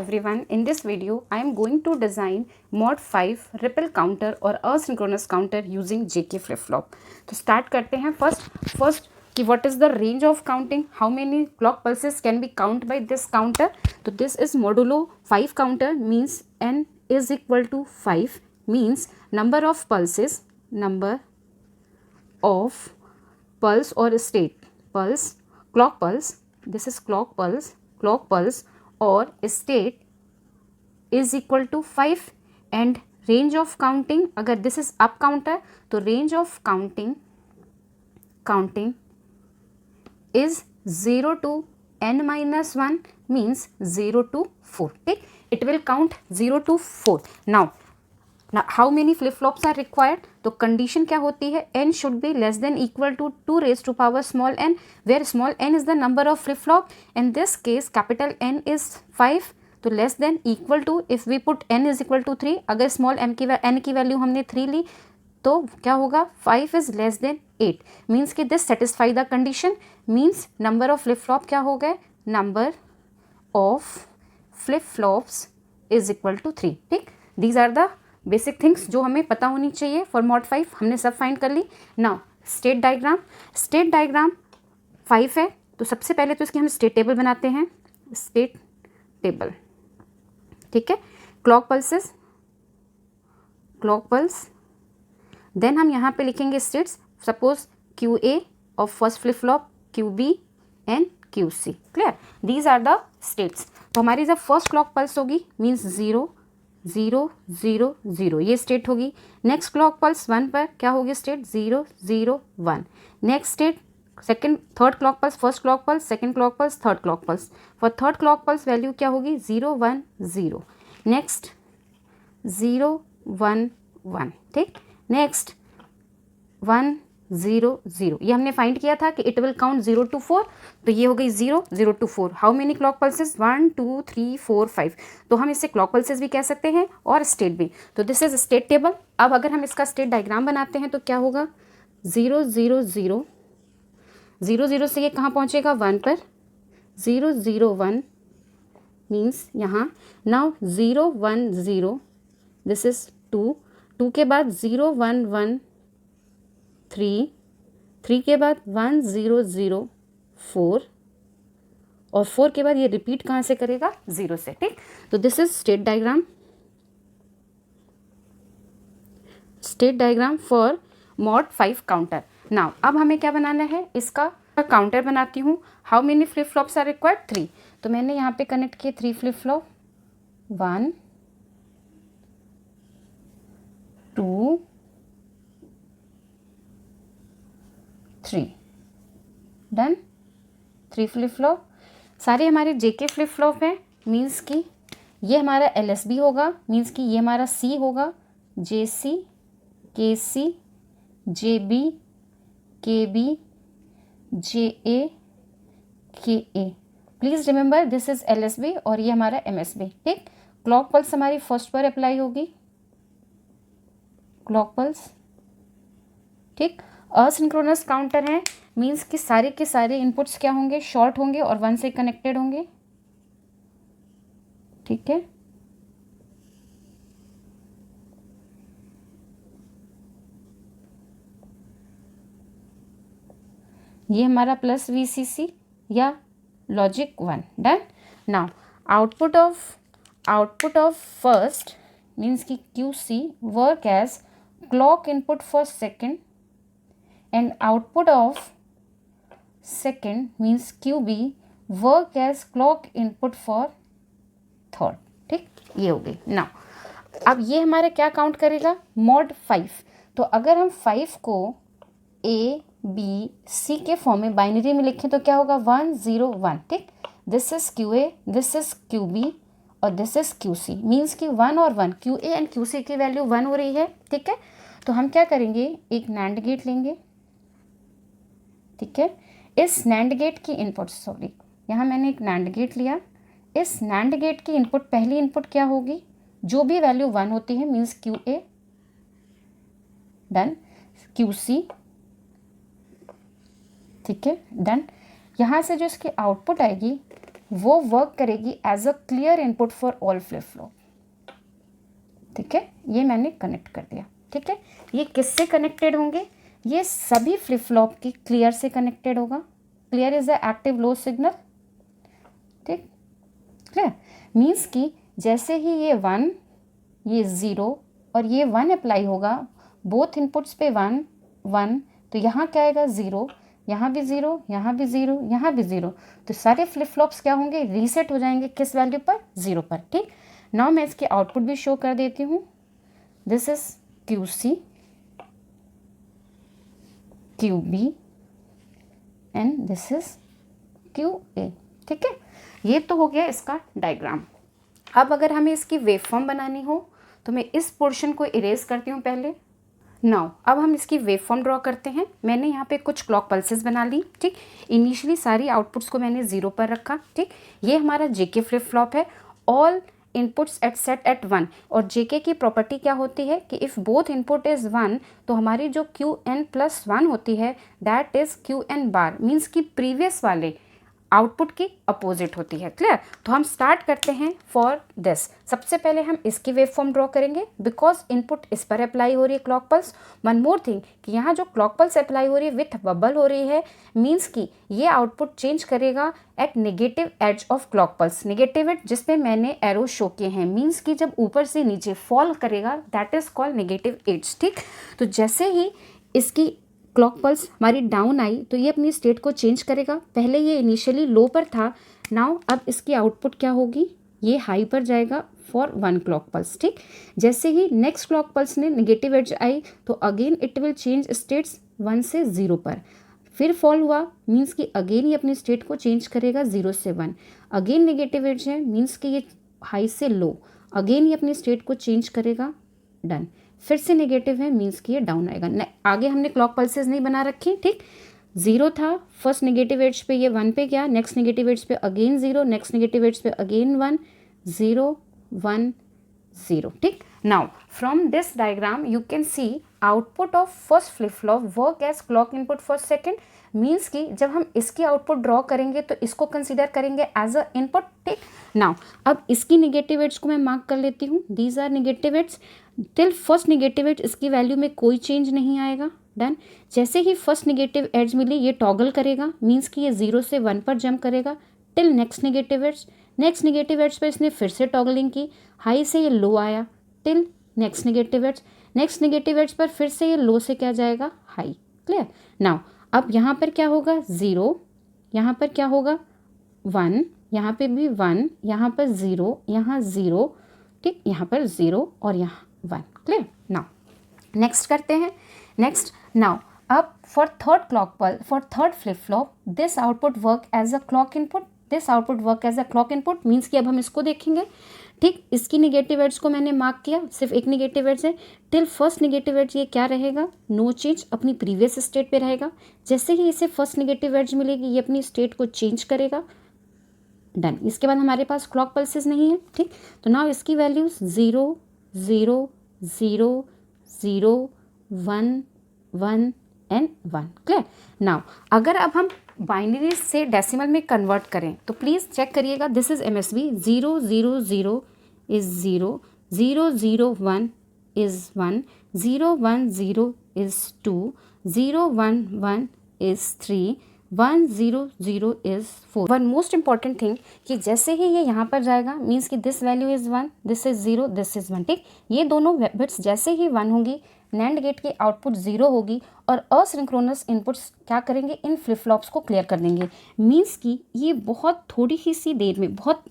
everyone, in this video I am going to design mod 5 ripple counter और asynchronous counter using JK flip flop. तो start करते हैं first कि what is the range of counting, how many clock pulses can be count by this counter. तो this is modulo 5 counter means n is equal to 5 means number of pulses, number of pulse or state pulse, clock pulse, this is clock pulse और state is equal to 5 and range of counting, अगर this is up counter तो range of counting is 0 to n minus 1 means 0 to 4. ठीक, it will count 0 to 4. Now how many flip flops are required? तो condition क्या होती है, n should be less than equal to 2 raised to power small n, where small n is the number of flip flop. In this case capital N is 5, तो less than equal to, if we put n is equal to 3, अगर small n की value हमने 3 ली तो क्या होगा, 5 is less than 8 means कि this satisfy the condition, means number of flip flop क्या हो गए, number of flip flops is equal to 3. ठीक, these are the basic things जो हमें पता होनी चाहिए फॉर मॉड 5. हमने सब फाइंड कर ली. नाउ स्टेट डायग्राम 5 है तो सबसे पहले तो इसकी हम स्टेट टेबल बनाते हैं, स्टेट टेबल. ठीक है, क्लॉक पल्स, देन हम यहाँ पे लिखेंगे states, suppose QA of first flip flop, QB and QC. Clear, these are the states. तो हमारी जब फर्स्ट क्लॉक पल्स होगी मीन्स 0 0 0 0 ये स्टेट होगी. नेक्स्ट क्लॉक पल्स 1 पर क्या होगी state, 0 0 1. Next state third clock pulse, first clock pulse, second clock pulse, third clock pulse. For third clock pulse value क्या होगी, 0 1 0. नेक्स्ट 0 1 1. ठीक, नेक्स्ट 1 0 0. ये हमने फाइंड किया था कि इट विल काउंट 0 to 4, तो ये हो गई 0 0 to 4. How many clock pulses, 1 2 3 4 5. तो हम इसे क्लॉक पल्सेस भी कह सकते हैं और स्टेट भी. तो दिस इज स्टेट टेबल. अब अगर हम इसका स्टेट डायग्राम बनाते हैं तो क्या होगा, 0 0 0 0 0 से ये कहाँ पहुँचेगा, 1 पर. 0 0 1 मीन्स यहाँ. नाउ 0 1 0, दिस इज 2 के बाद 0 1 1 3 के बाद 1 0 0 4 और 4 के बाद ये रिपीट कहाँ से करेगा, 0 से. ठीक, तो this is state diagram for mod 5 counter. Now अब हमें क्या बनाना है, इसका काउंटर बनाती हूँ. How many flip flops are required, 3. तो मैंने यहाँ पे कनेक्ट किए 3 flip flop, 1 2 3 done. 3 flip flop सारे हमारे JK फ्लिप फ्लॉप हैं, मीन्स कि ये हमारा LSB होगा, मीन्स कि ये हमारा C होगा, JC KC JB KB JA KA. Please remember this is LSB और ये हमारा MSB. ठीक, क्लॉक पल्स हमारी फर्स्ट पर अप्लाई होगी, क्लॉक पल्स. ठीक, असिंक्रोनस काउंटर है मीन्स कि सारे के सारे इनपुट्स क्या होंगे, शॉर्ट होंगे और 1 से कनेक्टेड होंगे. ठीक है, ये हमारा प्लस VCC या logic 1. Done. Now output of first means कि QC work as clock input for second and output of second means QB work as clock input for third. ठीक, ये हो गई. नाउ अब ये हमारा क्या काउंट करेगा, मॉड 5. तो अगर हम 5 को ABC के फॉर्म में बाइनरी में लिखें तो क्या होगा, 1 0 1. ठीक, this is QA, this is QB और दिस इज QC मीन्स कि 1 और 1 QA एंड QC की वैल्यू 1 हो रही है. ठीक है, तो हम क्या करेंगे, एक NAND गेट लेंगे. ठीक है, इस NAND गेट की इनपुट, सॉरी यहाँ मैंने एक NAND गेट लिया. इस NAND गेट की इनपुट, पहली इनपुट क्या होगी, जो भी वैल्यू 1 होती है मीन्स QA. डन. QC. ठीक है, डन. यहाँ से जो इसकी आउटपुट आएगी वो वर्क करेगी as a clear input for all flip flop. ठीक है, ये मैंने कनेक्ट कर दिया। ठीक है, ये किससे कनेक्टेड होंगे? ये सभी फ्लिप फ्लॉप की क्लियर से कनेक्टेड होगा। Clear is a active low signal. ठीक, क्लियर मीन्स कि जैसे ही ये 1, ये 0 और ये 1 अप्लाई होगा बोथ इनपुट्स पे 1 1, तो यहाँ क्या आएगा 0, यहाँ भी 0, यहाँ भी 0, यहाँ भी 0, तो सारे फ्लिप फ्लॉप्स क्या होंगे? रीसेट हो जाएंगे किस वैल्यू पर? 0 पर। ठीक, नाउ मैं इसके आउटपुट भी शो कर देती हूँ। This is QC, QB and this is QA। ठीक है, ये तो हो गया इसका डायग्राम। अब अगर हमें इसकी वेवफॉर्म बनानी हो तो मैं इस पोर्शन को इरेज करती हूँ पहले। नाउ अब हम इसकी वेवफॉर्म ड्रॉ करते हैं। मैंने यहाँ पे कुछ क्लॉक पल्सेस बना ली। ठीक, इनिशियली सारी आउटपुट्स को मैंने 0 पर रखा। ठीक, ये हमारा JK फ्लिप फ्लॉप है। All inputs at set at 1, और JK की प्रॉपर्टी क्या होती है कि इफ़ बोथ इनपुट इज़ 1 तो हमारी जो Qn+1 होती है that is Qn bar, means कि प्रीवियस वाले आउटपुट की अपोजिट होती है। क्लियर? तो हम स्टार्ट करते हैं फॉर दिस। सबसे पहले हम इसकी वेव फॉर्म ड्रॉ करेंगे बिकॉज इनपुट इस पर अप्लाई हो रही है clock pulse. One more thing कि यहाँ जो क्लॉक पल्स अप्लाई हो रही है विथ बबल हो रही है, मीन्स कि ये आउटपुट चेंज करेगा at negative edge of clock pulse. Negative edge जिस पे मैंने एरो शो किए हैं, मीन्स कि जब ऊपर से नीचे फॉल करेगा that is called negative edge. ठीक, तो जैसे ही इसकी क्लॉक पल्स हमारी डाउन आई तो ये अपनी स्टेट को चेंज करेगा। पहले ये इनिशियली लो पर था, नाउ अब इसकी आउटपुट क्या होगी? ये हाई पर जाएगा फॉर 1 क्लॉक पल्स। ठीक, जैसे ही नेक्स्ट क्लॉक पल्स ने नेगेटिव एज आई तो again it will change states 1 से 0 पर। फिर फॉल हुआ मीन्स कि अगेन ये अपनी स्टेट को चेंज करेगा 0 से 1। अगेन नेगेटिव एज है मीन्स कि ये हाई से लो, अगेन ये अपनी स्टेट को चेंज करेगा। डन। फिर से नेगेटिव है मीन्स कि ये डाउन आएगा। आगे हमने क्लॉक पल्सेस नहीं बना रखी। ठीक, 0 था, फर्स्ट नेगेटिव एज पे ये 1 पे गया, नेक्स्ट नेगेटिव एज पे अगेन 0, नेक्स्ट नेगेटिव एज पे अगेन 1, 0 1 0। ठीक, now from this diagram you can see output of first flip flop work as clock input for second, means कि जब हम इसकी आउटपुट ड्रॉ करेंगे तो इसको कंसिडर करेंगे एज अ इनपुट। ठीक, नाउ अब इसकी नेगेटिव एज को मैं मार्क कर लेती हूँ। These are negative edge till first negative edge, इसकी वैल्यू में कोई चेंज नहीं आएगा। डन। जैसे ही फर्स्ट नेगेटिव एज मिली ये टॉगल करेगा, मीन्स कि ये 0 से 1 पर जंप करेगा till next negative edge. Next negative edge पर इसने फिर से टॉगलिंग की, हाई से ये लो आया till next negative edge. Next negative edge पर फिर से ये लो से क्या जाएगा? हाई। क्लियर? नाउ अब यहाँ पर क्या होगा? 0, यहाँ पर क्या होगा? 1, यहाँ पे भी 1, यहाँ पर 0, यहाँ 0, ठीक, यहाँ पर 0 और यहाँ 1। क्लियर? नाउ नेक्स्ट करते हैं। नेक्स्ट नाउ अब for third clock pulse, for third flip flop this output work as a clock input. This output work as a clock input means कि अब हम इसको देखेंगे। ठीक, इसकी नेगेटिव एड्स को मैंने मार्क किया, सिर्फ एक नेगेटिव एड्स है टिल फर्स्ट नेगेटिव एड्स ये क्या रहेगा? नो चेंज, अपनी प्रीवियस स्टेट पे रहेगा। जैसे ही इसे फर्स्ट नेगेटिव एड्स मिलेगी ये अपनी स्टेट को चेंज करेगा। डन। इसके बाद हमारे पास क्लॉक पल्सेस नहीं है। ठीक, तो नाउ इसकी वैल्यूज 0 0 0 0 1 1 एंड 1। क्लियर? नाउ अगर अब हम बाइनरी से डेसिमल में कन्वर्ट करें तो प्लीज़ चेक करिएगा। This is MSB। 0 0 0 is 0, 0 0 1 is 1, 0 1 0 is 2, 0 1 1 is 3, 1 0 0 is 4। One most important thing कि जैसे ही ये यहाँ पर जाएगा मीन्स कि this value is 1, this is 0, this is 1। ठीक, ये दोनों बिट्स जैसे ही 1 होंगी नैंड गेट की आउटपुट 0 होगी और असिंक्रोनस इनपुट्स क्या करेंगे? इन फ्लिप फ्लॉप्स को क्लियर कर देंगे। मीन्स कि ये बहुत थोड़ी ही सी देर में, बहुत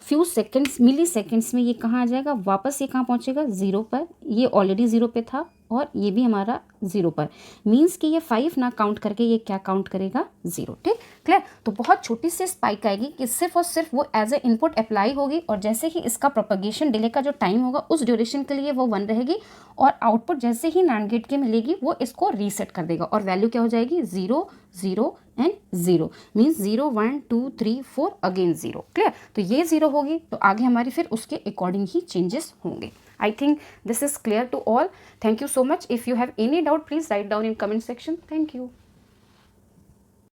फ्यू सेकेंड्स, मिली सेकेंड्स में ये कहाँ आ जाएगा? वापस ये कहाँ पहुँचेगा? 0 पर। ये ऑलरेडी 0 पे था और ये भी हमारा 0 पर। मीन्स कि ये 5 ना काउंट करके ये क्या काउंट करेगा? 0। ठीक, क्लियर? तो बहुत छोटी सी स्पाइक आएगी कि सिर्फ और सिर्फ वो एज ए इनपुट अप्लाई होगी और जैसे ही इसका प्रोपगेशन डिले का जो टाइम होगा उस ड्यूरेशन के लिए वो 1 रहेगी और आउटपुट जैसे ही नैंड गेट के मिलेगी वो इसको रीसेट कर देगा और वैल्यू क्या हो जाएगी? 0 0 एंड 0। Means 0 1 2 3 4 again 0। क्लियर? तो ये 0 होगी तो आगे हमारी फिर उसके अकॉर्डिंग ही चेंजेस होंगे। I think this is clear to all. Thank you so much. If you have any doubt, please write down in comment section. Thank you.